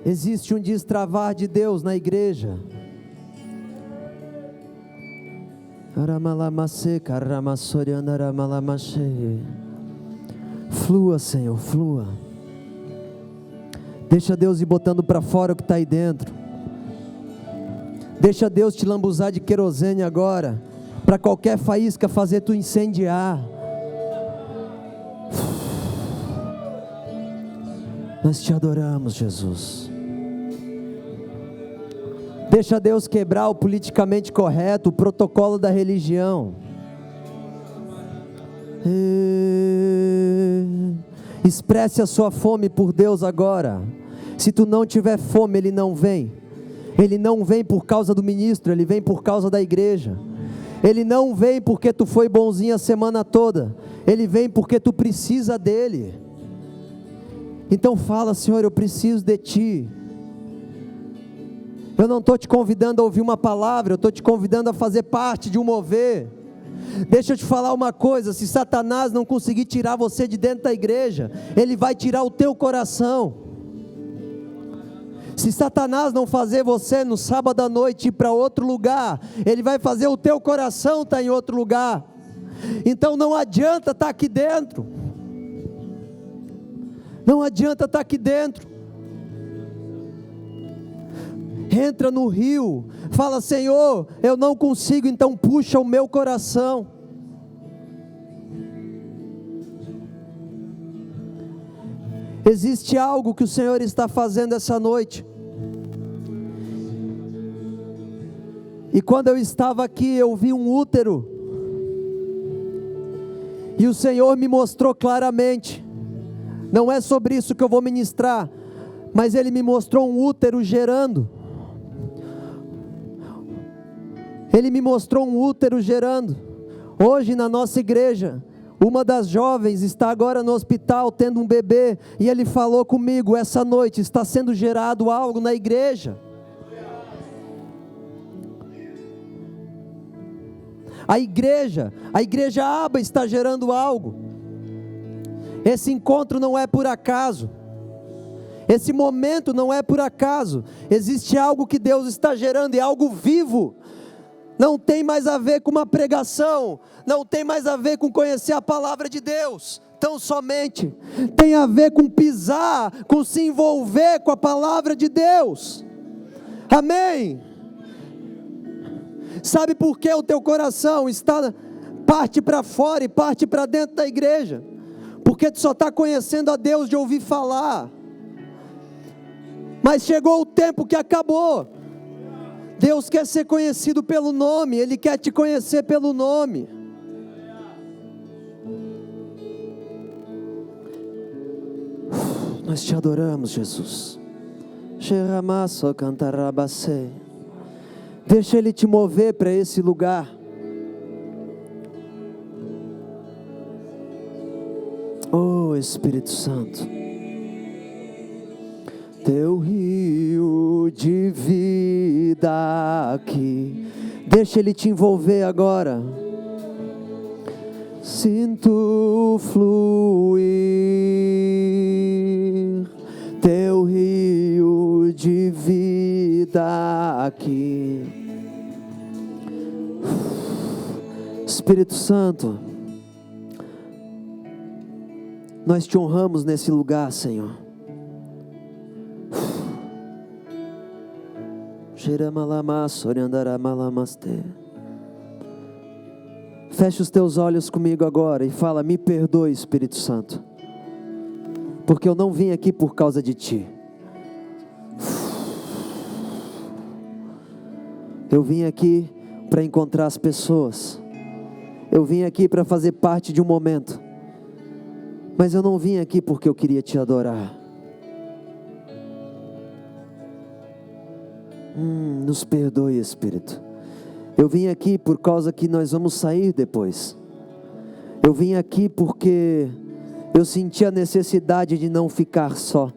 Existe um destravar de Deus na igreja. Flua, Senhor, flua. Deixa Deus ir botando para fora o que está aí dentro. Deixa Deus te lambuzar de querosene agora, para qualquer faísca fazer tu incendiar. Nós te adoramos, Jesus. Deixa Deus quebrar o politicamente correto, o protocolo da religião. Expresse a sua fome por Deus agora. Se tu não tiver fome, Ele não vem. Ele não vem por causa do ministro, Ele vem por causa da igreja. Ele não vem porque tu foi bonzinho a semana toda. Ele vem porque tu precisa dEle. Então fala: Senhor, eu preciso de Ti. Eu não estou te convidando a ouvir uma palavra, eu estou te convidando a fazer parte de um mover. Deixa eu te falar uma coisa: se Satanás não conseguir tirar você de dentro da igreja, ele vai tirar o teu coração. Se Satanás não fazer você no sábado à noite ir para outro lugar, ele vai fazer o teu coração estar em outro lugar. Então não adianta estar aqui dentro. Não adianta estar aqui dentro. Entra no rio, fala: Senhor, eu não consigo, então puxa o meu coração. Existe algo que o Senhor está fazendo essa noite. E quando eu estava aqui, eu vi um útero. E o Senhor me mostrou claramente. Não é sobre isso que eu vou ministrar, mas Ele me mostrou um útero gerando. Ele me mostrou um útero gerando. Hoje na nossa igreja, uma das jovens está agora no hospital tendo um bebê, e ele falou comigo: essa noite está sendo gerado algo na igreja. A igreja aba está gerando algo. Esse encontro não é por acaso. Esse momento não é por acaso. Existe algo que Deus está gerando, e algo vivo. Não tem mais a ver com uma pregação, não tem mais a ver com conhecer a palavra de Deus, tão somente. Tem a ver com pisar, com se envolver com a palavra de Deus. Amém? Sabe por que o teu coração está parte para fora e parte para dentro da igreja? Porque tu só está conhecendo a Deus de ouvir falar. Mas chegou o tempo que acabou. Deus quer ser conhecido pelo nome, Ele quer te conhecer pelo nome. Nós te adoramos, Jesus. Deixa Ele te mover para esse lugar. Oh, Espírito Santo. Teu rio de vida aqui. Deixa Ele te envolver agora. Sinto fluir teu rio de vida aqui. Espírito Santo, nós te honramos nesse lugar, Senhor. Fecha os teus olhos comigo agora e fala: me perdoe, Espírito Santo, porque eu não vim aqui por causa de Ti. Eu vim aqui para encontrar as pessoas. Eu vim aqui para fazer parte de um momento. Mas eu não vim aqui porque eu queria Te adorar. Nos perdoe, Espírito. Eu vim aqui por causa que nós vamos sair depois. Eu vim aqui porque eu senti a necessidade de não ficar só.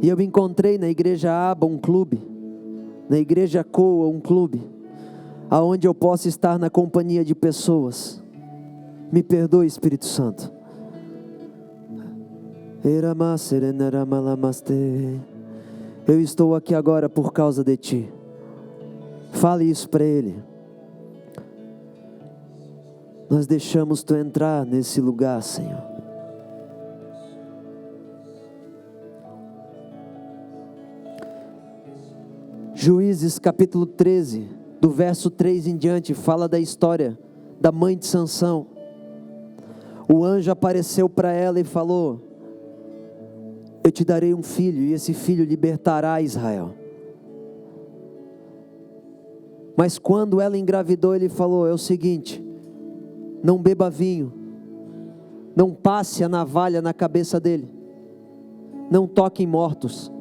E eu encontrei na igreja Aba um clube, na igreja Coa um clube, aonde eu posso estar na companhia de pessoas. Me perdoe, Espírito Santo. Eu estou aqui agora por causa de Ti. Fale isso para Ele. Nós deixamos Tu entrar nesse lugar, Senhor. Juízes capítulo 13, do verso 3 em diante, fala da história da mãe de Sansão. O anjo apareceu para ela e falou: eu te darei um filho, e esse filho libertará Israel. Mas quando ela engravidou, ele falou: é o seguinte, não beba vinho, não passe a navalha na cabeça dele, não toque em mortos.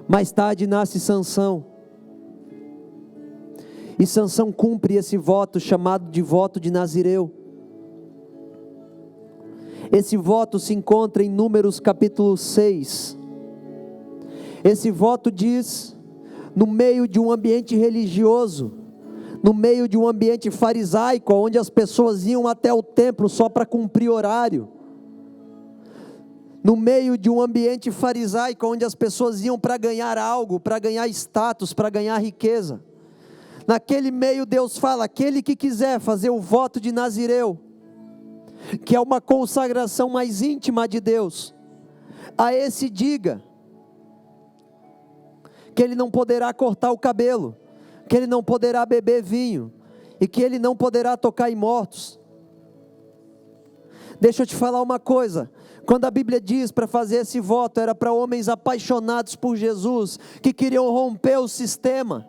Mais tarde nasce Sansão, e Sansão cumpre esse voto chamado de voto de Nazireu. Esse voto se encontra em Números capítulo 6. Esse voto diz, no meio de um ambiente religioso, no meio de um ambiente farisaico, onde as pessoas iam até o templo só para cumprir horário, no meio de um ambiente farisaico, onde as pessoas iam para ganhar algo, para ganhar status, para ganhar riqueza, naquele meio Deus fala: aquele que quiser fazer o voto de Nazireu, que é uma consagração mais íntima de Deus, a esse diga que ele não poderá cortar o cabelo, que ele não poderá beber vinho, e que ele não poderá tocar em mortos. Deixa eu te falar uma coisa, quando a Bíblia diz para fazer esse voto, era para homens apaixonados por Jesus, que queriam romper o sistema,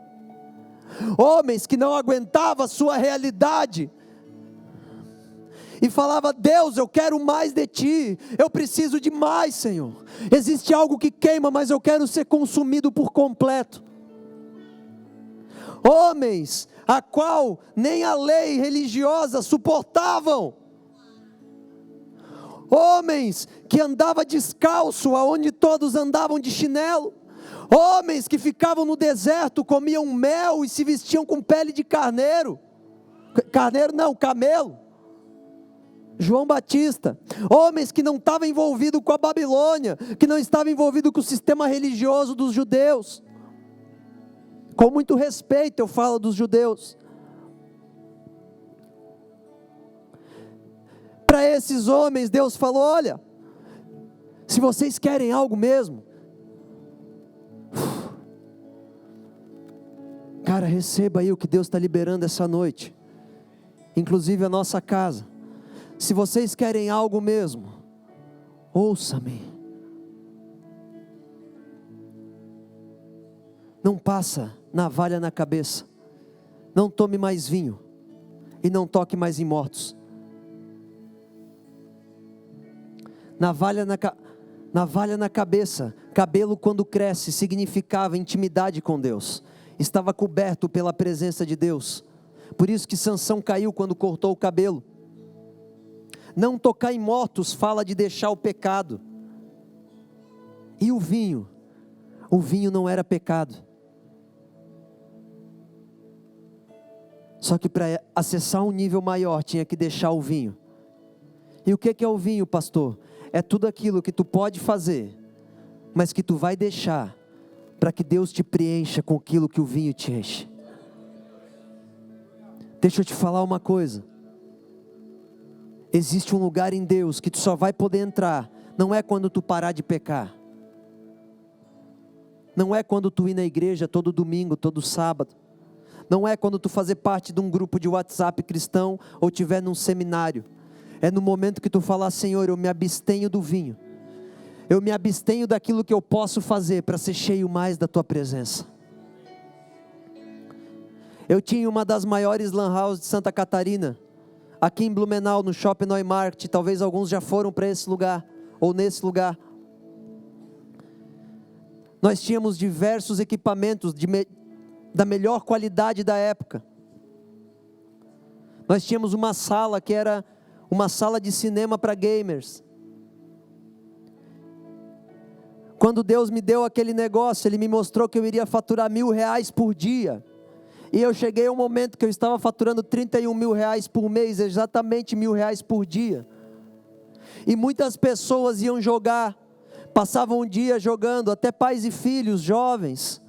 homens que não aguentavam a sua realidade, e falava: Deus, eu quero mais de Ti, eu preciso de mais, Senhor. Existe algo que queima, mas eu quero ser consumido por completo. Homens a qual nem a lei religiosa suportavam, homens que andavam descalço, aonde todos andavam de chinelo, homens que ficavam no deserto, comiam mel e se vestiam com pele de camelo, João Batista, homens que não estavam envolvidos com a Babilônia, que não estavam envolvidos com o sistema religioso dos judeus. Com muito respeito eu falo dos judeus. Para esses homens Deus falou: olha, se vocês querem algo mesmo, cara, receba aí o que Deus está liberando essa noite, inclusive a nossa casa. Se vocês querem algo mesmo, ouça-me. Não passa navalha na cabeça, não tome mais vinho, e não toque mais em mortos. Navalha na cabeça, cabelo quando cresce significava intimidade com Deus, estava coberto pela presença de Deus, por isso que Sansão caiu quando cortou o cabelo. Não tocar em mortos fala de deixar o pecado. E o vinho não era pecado. Só que para acessar um nível maior tinha que deixar o vinho. E o que é o vinho, pastor? É tudo aquilo que tu pode fazer, mas que tu vai deixar para que Deus te preencha com aquilo que o vinho te enche. Deixa eu te falar uma coisa. Existe um lugar em Deus que tu só vai poder entrar, não é quando tu parar de pecar, não é quando tu ir na igreja todo domingo, todo sábado, não é quando tu fazer parte de um grupo de WhatsApp cristão, ou tiver num seminário, é no momento que tu falar: Senhor, eu me abstenho do vinho, eu me abstenho daquilo que eu posso fazer para ser cheio mais da Tua presença. Eu tinha uma das maiores lan houses de Santa Catarina, aqui em Blumenau, no Shopping Neumarkt. Talvez alguns já foram para esse lugar, ou nesse lugar. Nós tínhamos diversos equipamentos da melhor qualidade da época. Nós tínhamos uma sala que era uma sala de cinema para gamers. Quando Deus me deu aquele negócio, Ele me mostrou que eu iria faturar R$1.000 por dia. E eu cheguei a um momento que eu estava faturando R$31 mil por mês, exatamente R$1.000 por dia. E muitas pessoas iam jogar, passavam um dia jogando, até pais e filhos, jovens,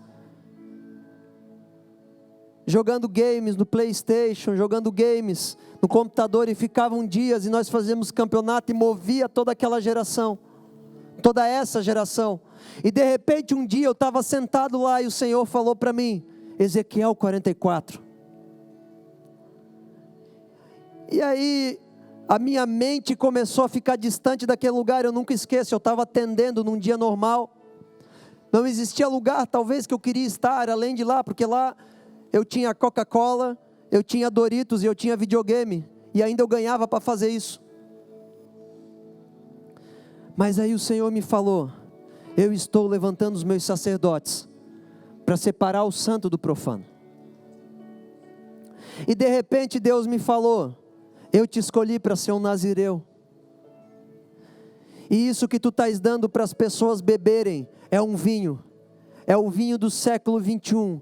jogando games no PlayStation, jogando games no computador, e ficavam dias, e nós fazíamos campeonato, e movia toda aquela geração, toda essa geração. E de repente um dia eu estava sentado lá, e o Senhor falou para mim, Ezequiel 44, e aí a minha mente começou a ficar distante daquele lugar. Eu nunca esqueço, eu estava atendendo num dia normal, não existia lugar talvez que eu queria estar além de lá, porque lá eu tinha Coca-Cola, eu tinha Doritos e eu tinha videogame, e ainda eu ganhava para fazer isso. Mas aí o Senhor me falou, eu estou levantando os meus sacerdotes, para separar o santo do profano. E de repente Deus me falou, eu te escolhi para ser um nazireu, e isso que tu estás dando para as pessoas beberem, é um vinho, é o vinho do século 21,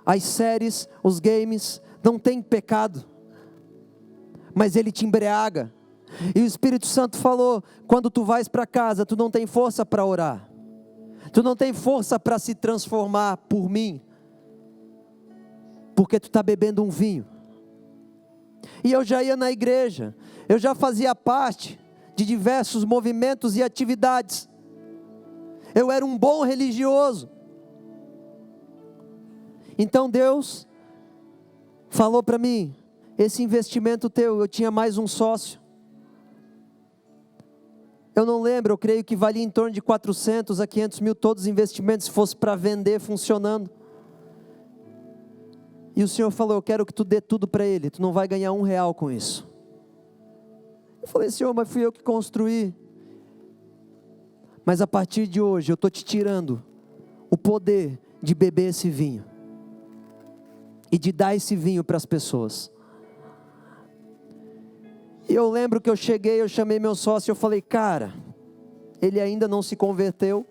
as séries, os games, não tem pecado, mas ele te embriaga. E o Espírito Santo falou, quando tu vais para casa, tu não tem força para orar, tu não tem força para se transformar por mim, porque tu está bebendo um vinho. E eu já ia na igreja, eu já fazia parte de diversos movimentos e atividades, eu era um bom religioso. Então Deus falou para mim, esse investimento teu, eu tinha mais um sócio, eu não lembro, eu creio que valia em torno de 400 a 500 mil, todos os investimentos, se fosse para vender funcionando. E o Senhor falou, eu quero que tu dê tudo para ele, tu não vai ganhar R$1 com isso. Eu falei, Senhor, mas fui eu que construí. Mas a partir de hoje, eu estou te tirando o poder de beber esse vinho, e de dar esse vinho para as pessoas. E eu lembro que eu cheguei, eu chamei meu sócio, eu falei, cara, ele ainda não se converteu,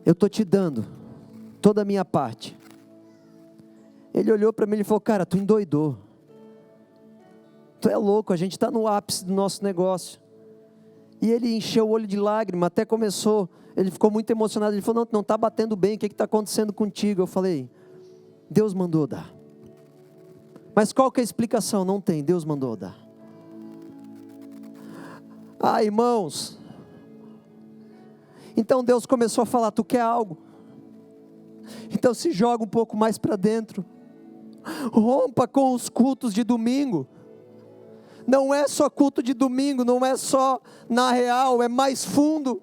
eu estou te dando toda a minha parte. Ele olhou para mim e falou, cara, tu endoidou, tu é louco, a gente está no ápice do nosso negócio. E ele encheu o olho de lágrima, até começou, ele ficou muito emocionado, ele falou, não está batendo bem, o que está acontecendo contigo? Eu falei, Deus mandou dar. Mas qual que é a explicação? Não tem, Deus mandou dar. Ah, irmãos, então Deus começou a falar, tu quer algo? Então se joga um pouco mais para dentro, rompa com os cultos de domingo. Não é só culto de domingo, não é só na real, é mais fundo.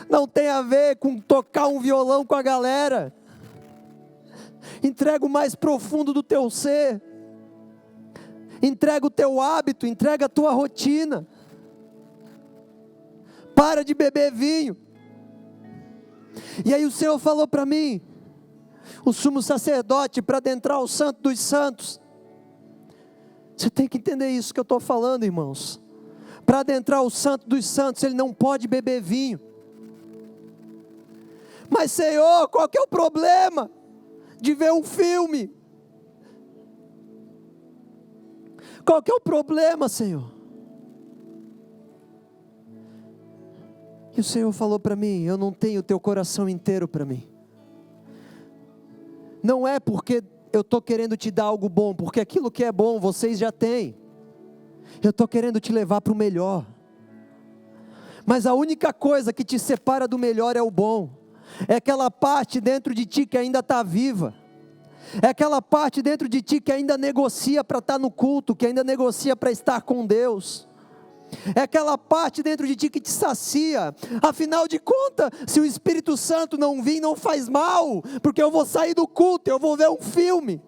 Não tem a ver com tocar um violão com a galera. Entrega o mais profundo do teu ser. Entrega o teu hábito, entrega a tua rotina. Para de beber vinho. E aí o Senhor falou para mim, o sumo sacerdote, para adentrar o santo dos santos, você tem que entender isso que eu estou falando, irmãos. Para adentrar o santo dos santos, ele não pode beber vinho. Mas Senhor, qual que é o problema de ver um filme? Qual que é o problema, Senhor? E o Senhor falou para mim, eu não tenho o teu coração inteiro para mim. Não é porque eu estou querendo te dar algo bom, porque aquilo que é bom vocês já têm. Eu estou querendo te levar para o melhor. Mas a única coisa que te separa do melhor é o bom. É aquela parte dentro de ti que ainda está viva. É aquela parte dentro de ti que ainda negocia para estar no culto, que ainda negocia para estar com Deus. É aquela parte dentro de ti que te sacia. Afinal de contas, se o Espírito Santo não vir, não faz mal, porque eu vou sair do culto, eu vou ver um filme.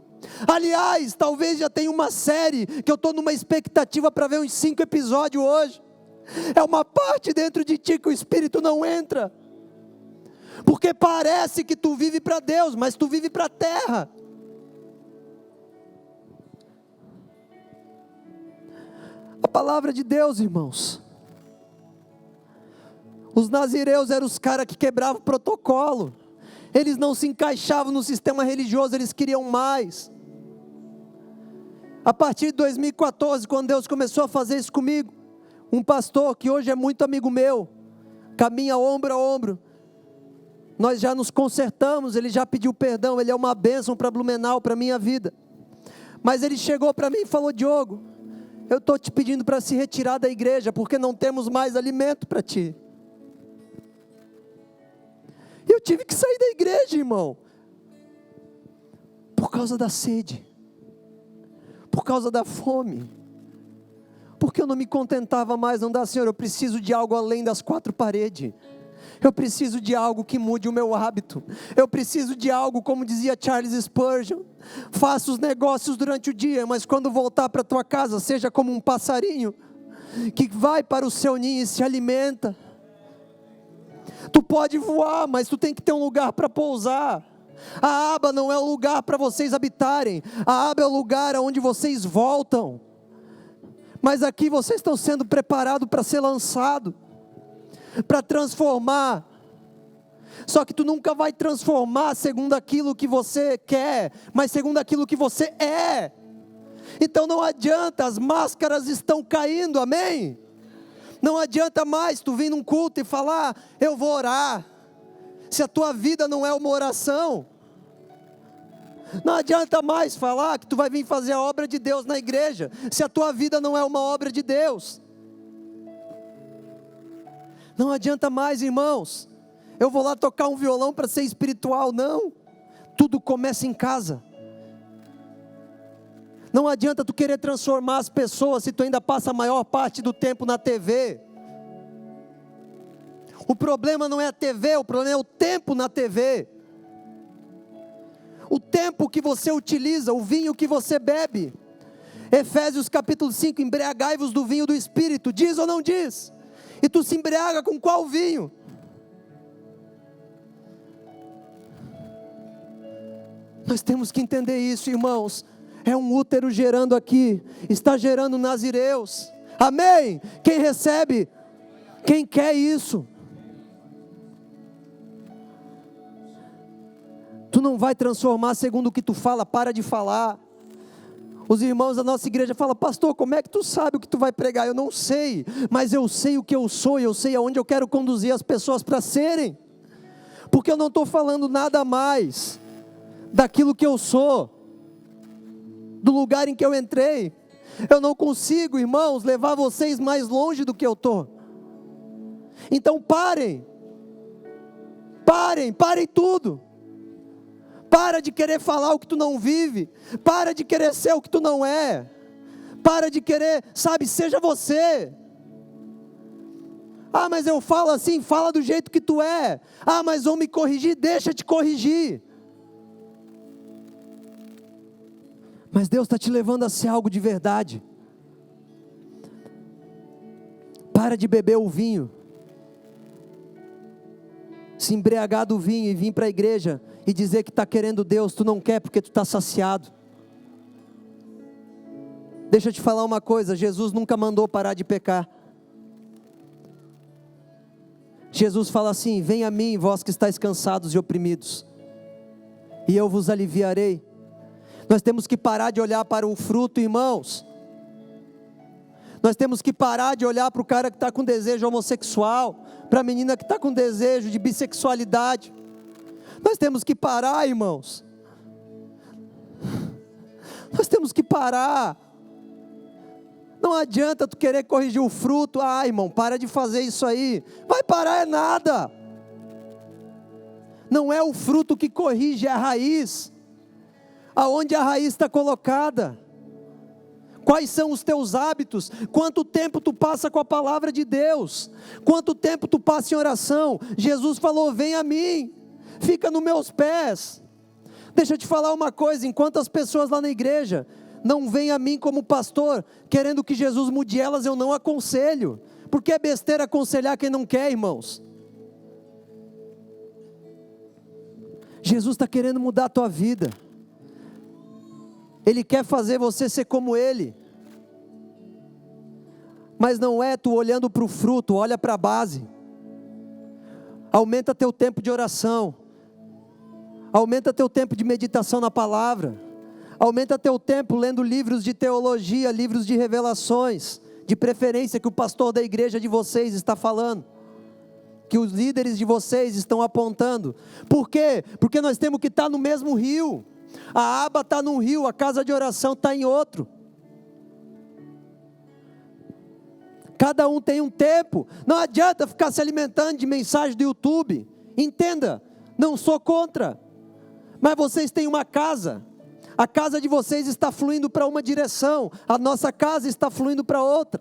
Aliás, talvez já tenha uma série, que eu estou numa expectativa para ver uns 5 episódios hoje. É uma parte dentro de ti que o Espírito não entra, porque parece que tu vive para Deus, mas tu vive para a terra. A palavra de Deus, irmãos, os nazireus eram os caras que quebravam o protocolo, eles não se encaixavam no sistema religioso, eles queriam mais. A partir de 2014, quando Deus começou a fazer isso comigo, um pastor que hoje é muito amigo meu, caminha ombro a ombro, nós já nos consertamos, ele já pediu perdão, ele é uma bênção para Blumenau, para a minha vida. Mas ele chegou para mim e falou: Diogo, eu estou te pedindo para se retirar da igreja, porque não temos mais alimento para ti. E eu tive que sair da igreja, irmão, por causa da sede, por causa da fome, porque eu não me contentava mais, não dá, Senhor, eu preciso de algo além das quatro paredes. Eu preciso de algo que mude o meu hábito. Eu preciso de algo, como dizia Charles Spurgeon: faça os negócios durante o dia, mas quando voltar para a tua casa, seja como um passarinho que vai para o seu ninho e se alimenta. Tu pode voar, mas tu tem que ter um lugar para pousar. A aba não é o lugar para vocês habitarem. A aba é o lugar aonde vocês voltam. Mas aqui vocês estão sendo preparados para ser lançados, para transformar. Só que tu nunca vai transformar segundo aquilo que você quer, mas segundo aquilo que você é. Então não adianta, as máscaras estão caindo, amém? Não adianta mais tu vir num culto e falar: eu vou orar, se a tua vida não é uma oração. Não adianta mais falar que tu vai vir fazer a obra de Deus na igreja, se a tua vida não é uma obra de Deus. Não adianta mais, irmãos, eu vou lá tocar um violão para ser espiritual, não. Tudo começa em casa. Não adianta tu querer transformar as pessoas se tu ainda passa a maior parte do tempo na TV. O problema não é a TV, o problema é o tempo na TV. O tempo que você utiliza, o vinho que você bebe. Efésios capítulo 5, embriagai-vos do vinho do Espírito, diz ou não diz? E tu se embriaga com qual vinho? Nós temos que entender isso, irmãos. É um útero gerando aqui, está gerando nazireus, amém? Quem recebe, quem quer isso? Tu não vai transformar segundo o que tu fala, para de falar. Os irmãos da nossa igreja falam: pastor, como é que tu sabe o que tu vai pregar? Eu não sei, mas eu sei o que eu sou, e eu sei aonde eu quero conduzir as pessoas para serem, porque eu não estou falando nada mais daquilo que eu sou, do lugar em que eu entrei. Eu não consigo, irmãos, levar vocês mais longe do que eu estou. Então parem tudo. Para de querer falar o que tu não vive. Para de querer ser o que tu não é. Para de querer, sabe, seja você. Ah, mas eu falo assim, fala do jeito que tu é. Ah, mas vão me corrigir, deixa te corrigir. Mas Deus está te levando a ser algo de verdade. Para de beber o vinho, se embriagar do vinho e vir para a igreja e dizer que está querendo Deus. Tu não quer porque tu está saciado. Deixa eu te falar uma coisa: Jesus nunca mandou parar de pecar. Jesus fala assim: vem a mim, vós que estáis cansados e oprimidos, e eu vos aliviarei. Nós temos que parar de olhar para o fruto, irmãos. Nós temos que parar de olhar para o cara que está com desejo homossexual, para a menina que está com desejo de bissexualidade. Nós temos que parar, irmãos. Nós temos que parar. Não adianta tu querer corrigir o fruto. Ah, irmão, para de fazer isso aí. Vai parar é nada. Não é o fruto que corrige, é a raiz. Aonde a raiz está colocada. Quais são os teus hábitos? Quanto tempo tu passa com a palavra de Deus? Quanto tempo tu passa em oração? Jesus falou: vem a mim, fica nos meus pés. Deixa eu te falar uma coisa: enquanto as pessoas lá na igreja não vêm a mim como pastor, querendo que Jesus mude elas, eu não aconselho, porque é besteira aconselhar quem não quer, irmãos. Jesus está querendo mudar a tua vida. Ele quer fazer você ser como Ele. Mas não é tu olhando para o fruto, olha para a base. Aumenta teu tempo de oração. Aumenta teu tempo de meditação na palavra. Aumenta teu tempo lendo livros de teologia, livros de revelações, de preferência que o pastor da igreja de vocês está falando, que os líderes de vocês estão apontando. Por quê? Porque nós temos que estar no mesmo rio. A aba está num rio, a casa de oração está em outro. Cada um tem um tempo. Não adianta ficar se alimentando de mensagem do YouTube. Entenda, não sou contra, mas vocês têm uma casa. A casa de vocês está fluindo para uma direção, a nossa casa está fluindo para outra.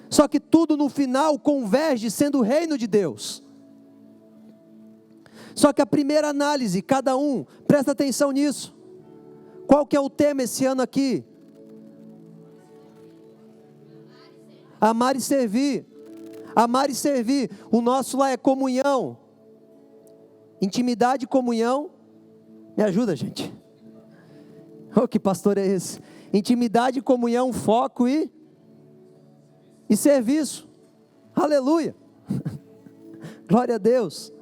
Só que tudo no final converge sendo o reino de Deus. Só que a primeira análise, cada um, presta atenção nisso. Qual que é o tema esse ano aqui? Amar e servir. Amar e servir. O nosso lá é comunhão. Intimidade e comunhão. Me ajuda, gente. Oh, que pastor é esse? Intimidade, comunhão, foco e serviço. Aleluia. Glória a Deus.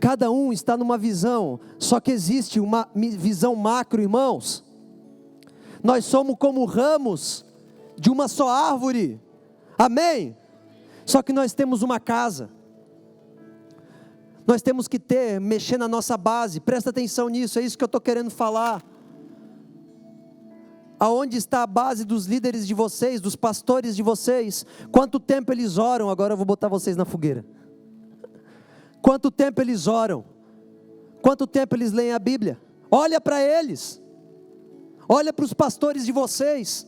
Cada um está numa visão, só que existe uma visão macro, irmãos. Nós somos como ramos de uma só árvore. Amém? Só que nós temos uma casa. Nós temos que mexer na nossa base. Presta atenção nisso, é isso que eu estou querendo falar. Aonde está a base dos líderes de vocês, dos pastores de vocês? Quanto tempo eles oram? Agora eu vou botar vocês na fogueira. Quanto tempo eles oram? Quanto tempo eles leem a Bíblia? Olha para eles. Olha para os pastores de vocês.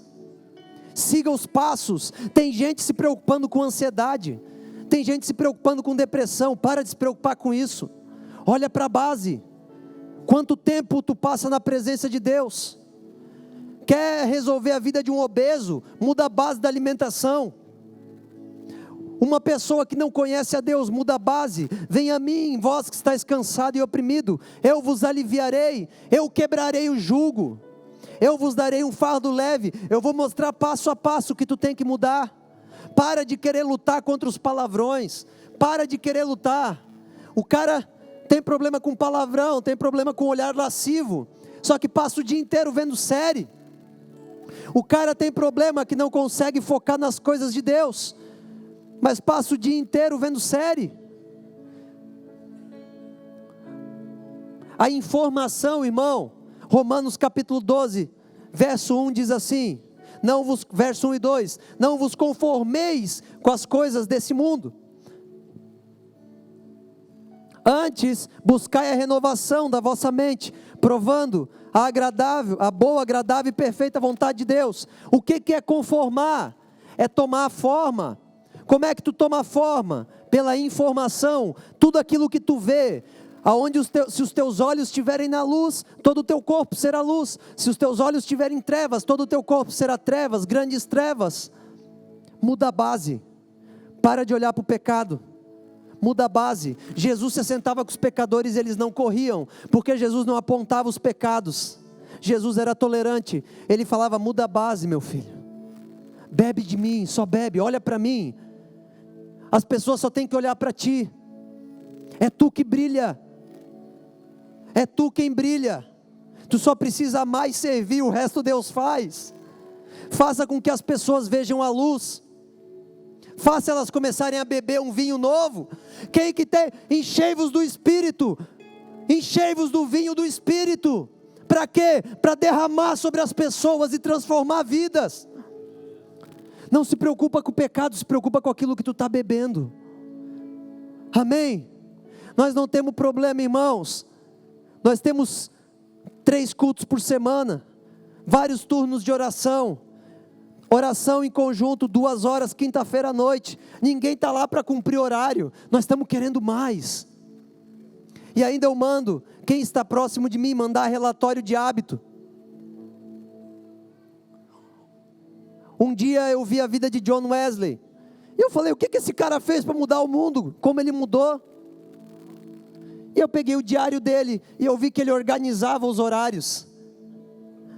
Siga os passos. Tem gente se preocupando com ansiedade. Tem gente se preocupando com depressão. Para de se preocupar com isso. Olha para a base. Quanto tempo tu passa na presença de Deus? Quer resolver a vida de um obeso? Muda a base da alimentação. Uma pessoa que não conhece a Deus, muda a base. Venha a mim, vós que estáis cansado e oprimido, eu vos aliviarei, eu quebrarei o jugo, eu vos darei um fardo leve, eu vou mostrar passo a passo o que tu tem que mudar. Para de querer lutar contra os palavrões, para de querer lutar. O cara tem problema com palavrão, tem problema com olhar lascivo, só que passa o dia inteiro vendo série. O cara tem problema que não consegue focar nas coisas de Deus, mas passa o dia inteiro vendo série. A informação, irmão, Romanos capítulo 12, verso 1 diz assim, verso 1 e 2, não vos conformeis com as coisas desse mundo, antes buscai a renovação da vossa mente, provando a boa, agradável e perfeita vontade de Deus. O que é conformar? É tomar a forma. Como é que tu toma a forma? Pela informação. Tudo aquilo que tu vê, se os teus olhos estiverem na luz, todo o teu corpo será luz. Se os teus olhos estiverem em trevas, todo o teu corpo será trevas, grandes trevas. Muda a base. Para de olhar para o pecado. Muda a base. Jesus se sentava com os pecadores e eles não corriam, porque Jesus não apontava os pecados. Jesus era tolerante. Ele falava, muda a base, meu filho. Bebe de mim, só bebe, olha para mim. As pessoas só têm que olhar para ti. É tu que brilha. É tu quem brilha. Tu só precisa amar e servir, o resto Deus faz. Faça com que as pessoas vejam a luz. Faça elas começarem a beber um vinho novo. Quem que tem? Enchei-vos do Espírito. Enchei-vos do vinho do Espírito. Para quê? Para derramar sobre as pessoas e transformar vidas. Não se preocupa com o pecado, se preocupa com aquilo que tu está bebendo. Amém? Nós não temos problema, irmãos. Nós temos 3 cultos por semana, vários turnos de oração. Oração em conjunto, 2 horas, quinta-feira à noite. Ninguém está lá para cumprir horário. Nós estamos querendo mais. E ainda eu mando, quem está próximo de mim, mandar relatório de hábito. Um dia eu vi a vida de John Wesley. E eu falei, o que esse cara fez para mudar o mundo? Como ele mudou? E eu peguei o diário dele e eu vi que ele organizava os horários.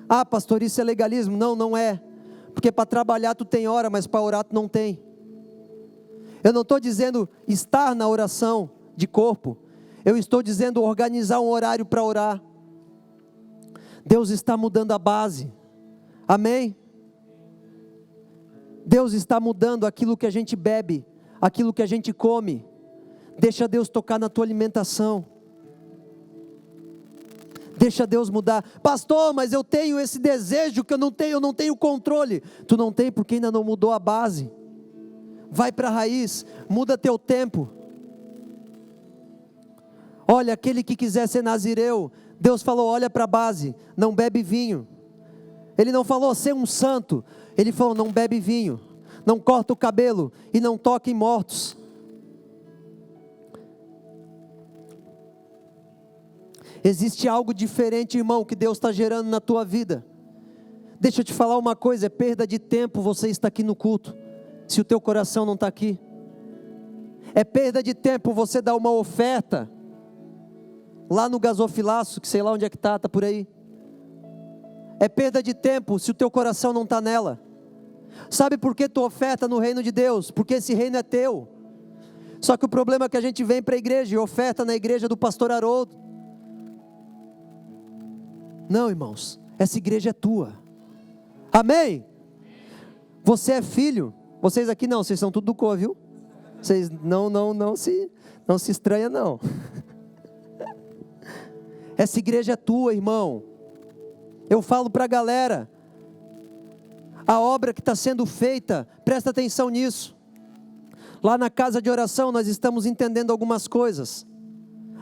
Ah, pastor, isso é legalismo? Não, não é. Porque para trabalhar tu tem hora, mas para orar tu não tem. Eu não estou dizendo estar na oração de corpo. Eu estou dizendo organizar um horário para orar. Deus está mudando a base, amém? Deus está mudando aquilo que a gente bebe, aquilo que a gente come. Deixa Deus tocar na tua alimentação. Deixa Deus mudar. Pastor, mas eu tenho esse desejo que eu não tenho controle. Tu não tem porque ainda não mudou a base. Vai para a raiz, muda teu tempo. Olha, aquele que quiser ser nazireu, Deus falou, olha para a base, não bebe vinho. Ele não falou ser um santo, Ele falou, não bebe vinho, não corta o cabelo e não toca em mortos. Existe algo diferente, irmão, que Deus está gerando na tua vida. Deixa eu te falar uma coisa, é perda de tempo você estar aqui no culto, se o teu coração não está aqui. É perda de tempo você dar uma oferta, lá no gasofilaço, que sei lá onde é que está por aí. É perda de tempo se o teu coração não está nela. Sabe por que tu oferta no reino de Deus? Porque esse reino é teu. Só que o problema é que a gente vem para a igreja e oferta na igreja do pastor Haroldo. Não, irmãos, essa igreja é tua. Amém? Você é filho. Vocês aqui não, vocês são tudo do cor, viu? Vocês não se estranha não. Essa igreja é tua, irmão. Eu falo para a galera, a obra que está sendo feita, presta atenção nisso. Lá na casa de oração nós estamos entendendo algumas coisas.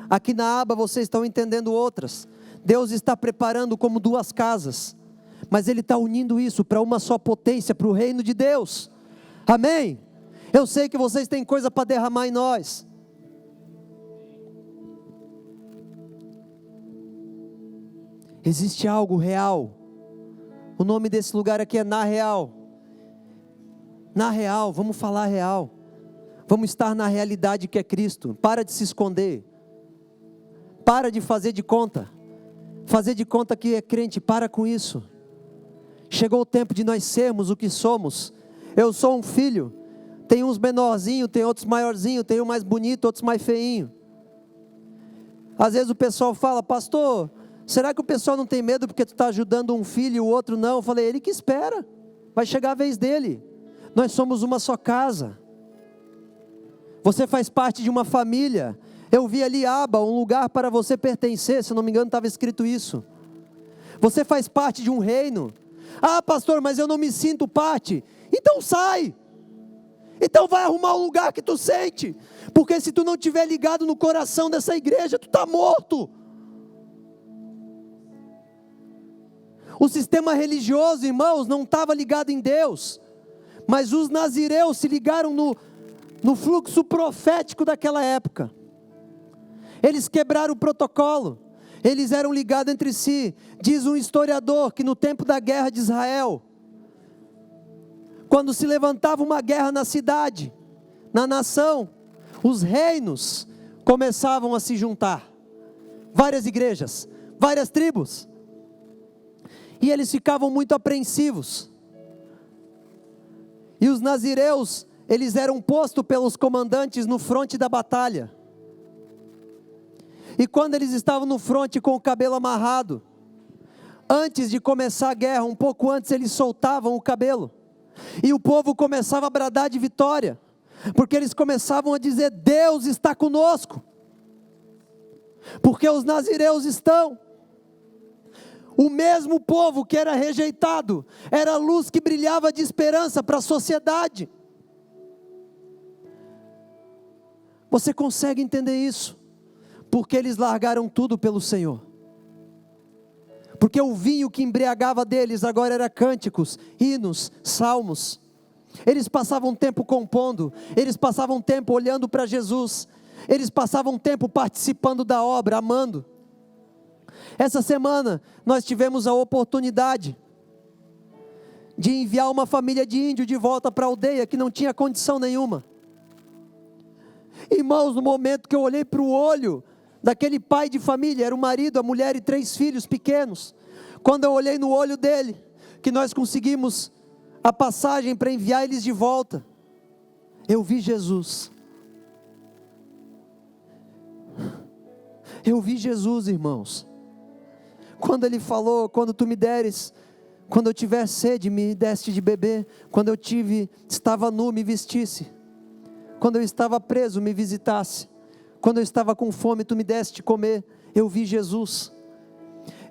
Aqui na aba vocês estão entendendo outras. Deus está preparando como duas casas, mas Ele está unindo isso para uma só potência, para o reino de Deus. Amém? Eu sei que vocês têm coisa para derramar em nós. Existe algo real. O nome desse lugar aqui é Na Real. Na Real, vamos falar real. Vamos estar na realidade que é Cristo. Para de se esconder. Para de fazer de conta. Fazer de conta que é crente, para com isso. Chegou o tempo de nós sermos o que somos. Eu sou um filho. Tem uns menorzinhos, tem outros maiorzinhos, tem um mais bonito, outros mais feinho. Às vezes o pessoal fala, pastor, será que o pessoal não tem medo porque tu está ajudando um filho e o outro não? Eu falei, ele que espera, vai chegar a vez dele. Nós somos uma só casa. Você faz parte de uma família. Eu vi ali aba, um lugar para você pertencer, se eu não me engano estava escrito isso. Você faz parte de um reino. Ah, pastor, mas eu não me sinto parte. Então sai. Então vai arrumar um lugar que tu sente. Porque se tu não estiver ligado no coração dessa igreja, tu está morto. O sistema religioso, irmãos, não estava ligado em Deus. Mas os nazireus se ligaram no fluxo profético daquela época. Eles quebraram o protocolo. Eles eram ligados entre si. Diz um historiador que no tempo da guerra de Israel, quando se levantava uma guerra na cidade, na nação, os reinos começavam a se juntar. Várias igrejas, várias tribos. E eles ficavam muito apreensivos. E os nazireus, eles eram postos pelos comandantes no fronte da batalha. E quando eles estavam no fronte com o cabelo amarrado, antes de começar a guerra, um pouco antes, eles soltavam o cabelo. E o povo começava a bradar de vitória, porque eles começavam a dizer, Deus está conosco. Porque os nazireus estão. O mesmo povo que era rejeitado, era a luz que brilhava de esperança para a sociedade. Você consegue entender isso? Porque eles largaram tudo pelo Senhor. Porque o vinho que embriagava deles agora era cânticos, hinos, salmos. Eles passavam tempo compondo, eles passavam tempo olhando para Jesus, eles passavam tempo participando da obra, amando. Essa semana nós tivemos a oportunidade de enviar uma família de índio de volta para a aldeia que não tinha condição nenhuma. Irmãos, no momento que eu olhei para o olho daquele pai de família, era o marido, a mulher e 3 filhos pequenos. Quando eu olhei no olho dele, que nós conseguimos a passagem para enviar eles de volta, eu vi Jesus. Eu vi Jesus, irmãos. Quando Ele falou, quando tu me deres, quando eu tiver sede, me deste de beber. Quando eu estava nu, me vestisse. Quando eu estava preso, me visitasse. Quando eu estava com fome, tu me deste de comer. Eu vi Jesus.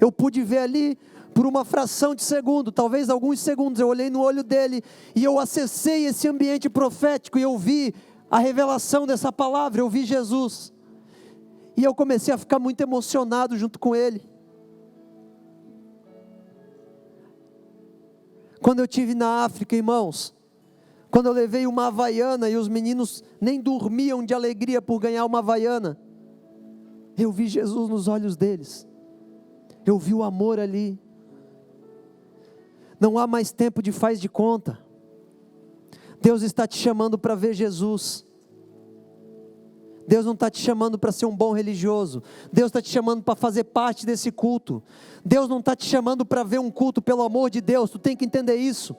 Eu pude ver ali, por uma fração de segundo, talvez alguns segundos, eu olhei no olho dele, e eu acessei esse ambiente profético, e eu vi a revelação dessa palavra, eu vi Jesus. E eu comecei a ficar muito emocionado junto com ele. Quando eu estive na África, irmãos, quando eu levei uma havaiana e os meninos nem dormiam de alegria por ganhar uma havaiana, eu vi Jesus nos olhos deles, eu vi o amor ali. Não há mais tempo de faz de conta. Deus está te chamando para ver Jesus. Deus não está te chamando para ser um bom religioso. Deus está te chamando para fazer parte desse culto. Deus não está te chamando para ver um culto, pelo amor de Deus, tu tem que entender isso.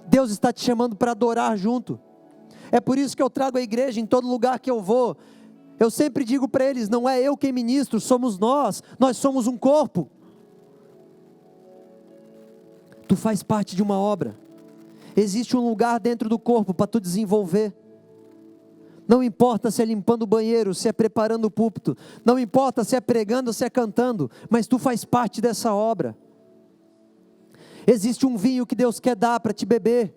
Deus está te chamando para adorar junto. É por isso que eu trago a igreja em todo lugar que eu vou. Eu sempre digo para eles, não é eu quem ministro, somos nós somos um corpo. Tu faz parte de uma obra. Existe um lugar dentro do corpo para tu desenvolver. Não importa se é limpando o banheiro, se é preparando o púlpito, não importa se é pregando ou se é cantando, mas tu faz parte dessa obra. Existe um vinho que Deus quer dar para te beber.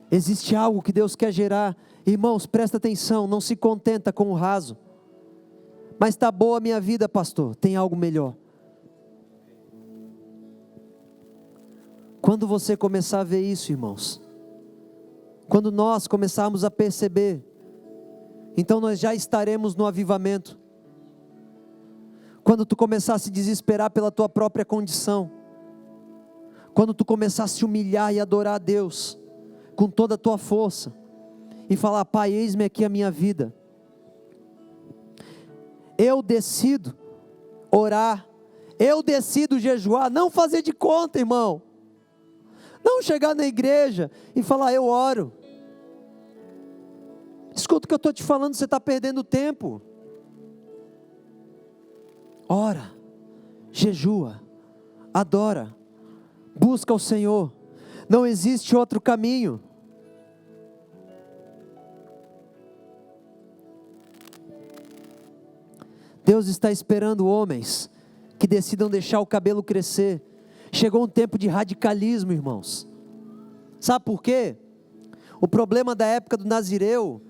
Existe algo que Deus quer gerar. Irmãos, presta atenção, não se contenta com o raso. Mas está boa a minha vida, pastor, tem algo melhor. Quando você começar a ver isso, irmãos, quando nós começarmos a perceber, então nós já estaremos no avivamento. Quando tu começar a se desesperar pela tua própria condição, quando tu começar a se humilhar e adorar a Deus, com toda a tua força, e falar, Pai, eis-me aqui a minha vida, eu decido orar, eu decido jejuar, não fazer de conta, irmão, não chegar na igreja e falar, eu oro. Escuta o que eu estou te falando, você está perdendo tempo. Ora, jejua, adora, busca o Senhor, não existe outro caminho. Deus está esperando homens que decidam deixar o cabelo crescer. Chegou um tempo de radicalismo, irmãos. Sabe por quê? O problema da época do Nazireu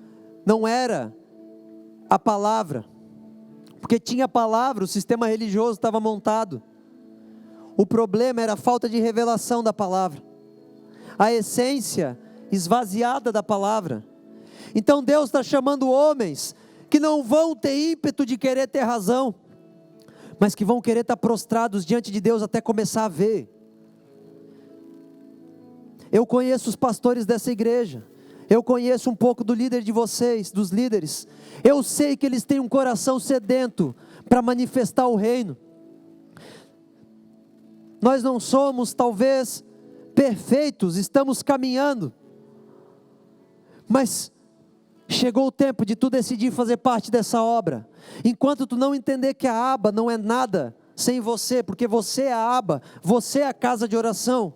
não era a palavra, porque tinha a palavra, o sistema religioso estava montado. O problema era a falta de revelação da palavra, a essência esvaziada da palavra. Então Deus está chamando homens que não vão ter ímpeto de querer ter razão, mas que vão querer estar prostrados diante de Deus até começar a ver. Eu conheço os pastores dessa igreja, eu conheço um pouco do líder de vocês, dos líderes. Eu sei que eles têm um coração sedento para manifestar o reino. Nós não somos talvez perfeitos, estamos caminhando, mas chegou o tempo de tu decidir fazer parte dessa obra. Enquanto tu não entender que a aba não é nada sem você, porque você é a aba, você é a casa de oração.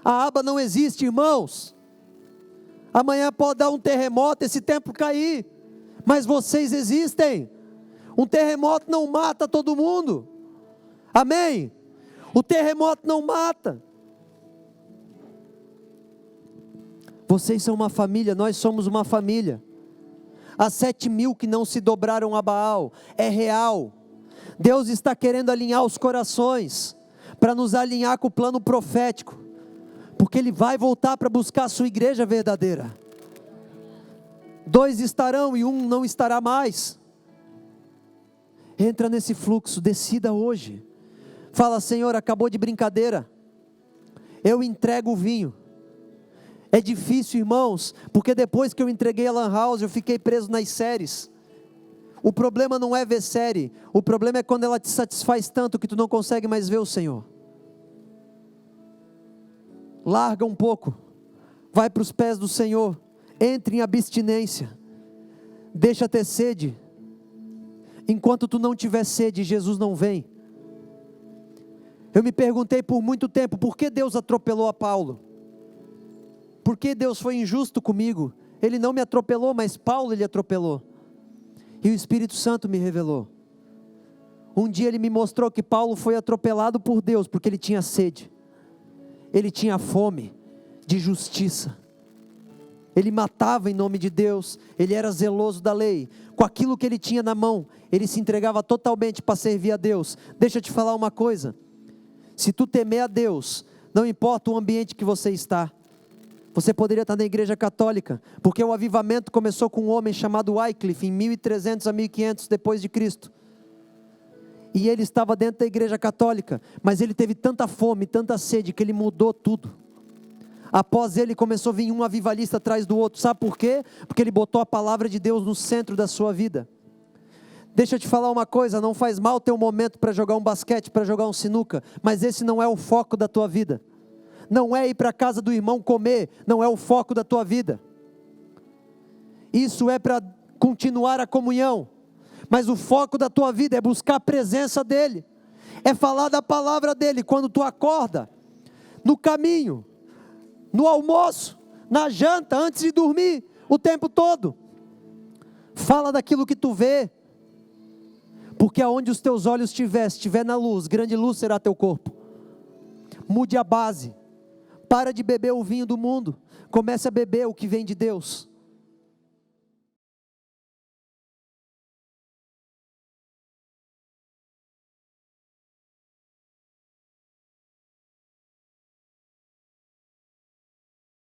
A aba não existe, irmãos. Amanhã pode dar um terremoto, esse templo cair, mas vocês existem. Um terremoto não mata todo mundo. Amém? O terremoto não mata. Vocês são uma família, nós somos uma família. Há 7.000 que não se dobraram a Baal, é real. Deus está querendo alinhar os corações, para nos alinhar com o plano profético, porque Ele vai voltar para buscar a sua igreja verdadeira. 2 estarão e 1 não estará mais. Entra nesse fluxo, decida hoje. Fala, Senhor, acabou de brincadeira, eu entrego o vinho. É difícil, irmãos, porque depois que eu entreguei a Lan House, eu fiquei preso nas séries. O problema não é ver série, o problema é quando ela te satisfaz tanto que tu não consegue mais ver o Senhor. Larga um pouco, vai para os pés do Senhor, Entre em abstinência. Deixa ter sede. Enquanto tu não tiver sede, Jesus não vem. Eu me perguntei por muito tempo, por que Deus atropelou a Paulo? Por que Deus foi injusto comigo? Ele não me atropelou, mas Paulo ele atropelou. E o Espírito Santo me revelou. Um dia ele me mostrou que Paulo foi atropelado por Deus, porque ele tinha sede. Ele tinha fome de justiça. Ele matava em nome de Deus, ele era zeloso da lei. Com aquilo que ele tinha na mão, ele se entregava totalmente para servir a Deus. Deixa eu te falar uma coisa. Se tu temer a Deus, não importa o ambiente que você está. Você poderia estar na igreja católica, porque o avivamento começou com um homem chamado Wycliffe, em 1300 a 1500 depois de Cristo. E ele estava dentro da igreja católica, mas ele teve tanta fome, tanta sede, que ele mudou tudo. Após ele começou a vir um avivalista atrás do outro. Sabe por quê? Porque ele botou a palavra de Deus no centro da sua vida. Deixa eu te falar uma coisa, não faz mal ter um momento para jogar um basquete, para jogar um sinuca, mas esse não é o foco da tua vida. Não é ir para a casa do irmão comer, não é o foco da tua vida. Isso é para continuar a comunhão, mas o foco da tua vida é buscar a presença dEle, é falar da palavra dEle, quando tu acorda, no caminho, no almoço, na janta, antes de dormir, o tempo todo. Fala daquilo que tu vê, porque aonde os teus olhos estiver na luz, grande luz será teu corpo. Mude a base, para de beber o vinho do mundo, comece a beber o que vem de Deus.